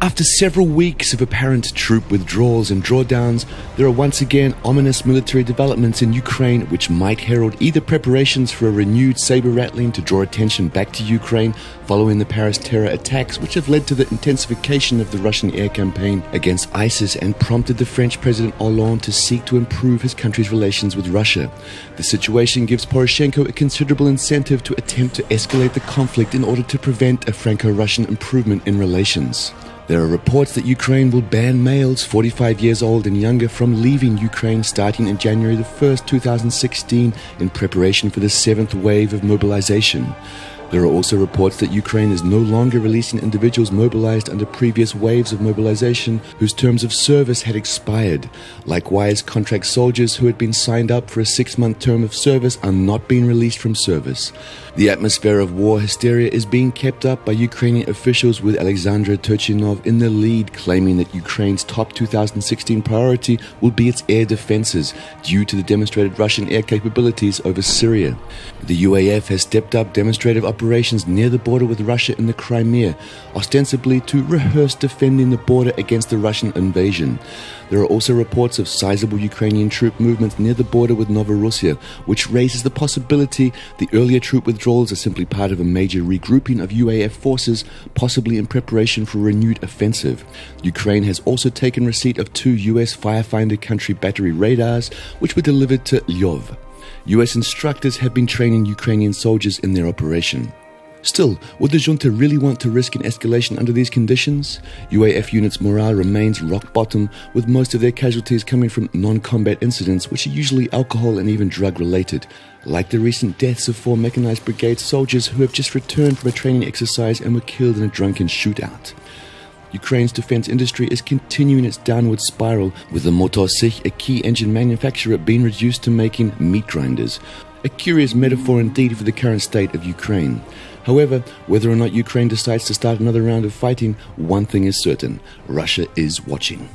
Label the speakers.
Speaker 1: After several weeks of apparent troop withdrawals and drawdowns, there are once again ominous military developments in Ukraine which might herald either preparations for a renewed saber-rattling to draw attention back to Ukraine following the Paris terror attacks which have led to the intensification of the Russian air campaign against ISIS and prompted the French President Hollande to seek to improve his country's relations with Russia. The situation gives Poroshenko a considerable incentive to attempt to escalate the conflict in order to prevent a Franco-Russian improvement in relations. There are reports that Ukraine will ban males 45 years old and younger from leaving Ukraine starting in January 1st, 2016 in preparation for the 7th wave of mobilization. There are also reports that Ukraine is no longer releasing individuals mobilized under previous waves of mobilization whose terms of service had expired. Likewise, contract soldiers who had been signed up for a 6-month term of service are not being released from service. The atmosphere of war hysteria is being kept up by Ukrainian officials, with Alexander Turchinov in the lead, claiming that Ukraine's top 2016 priority will be its air defenses due to the demonstrated Russian air capabilities over Syria. The UAF has stepped up demonstrative operations near the border with Russia in the Crimea, ostensibly to rehearse defending the border against the Russian invasion. There are also reports of sizable Ukrainian troop movements near the border with Novorossiya, which raises the possibility the earlier troop withdrawals are simply part of a major regrouping of UAF forces, possibly in preparation for a renewed offensive. Ukraine has also taken receipt of 2 US Firefinder country battery radars, which were delivered to Lvov. US instructors have been training Ukrainian soldiers in their operation. Still, would the junta really want to risk an escalation under these conditions? UAF units' morale remains rock bottom, with most of their casualties coming from non-combat incidents, which are usually alcohol and even drug-related, like the recent deaths of 4 mechanized brigade soldiers who have just returned from a training exercise and were killed in a drunken shootout. Ukraine's defense industry is continuing its downward spiral, with the Motor Sich, a key engine manufacturer, being reduced to making meat grinders. A curious metaphor indeed for the current state of Ukraine. However, whether or not Ukraine decides to start another round of fighting, one thing is certain: Russia is watching.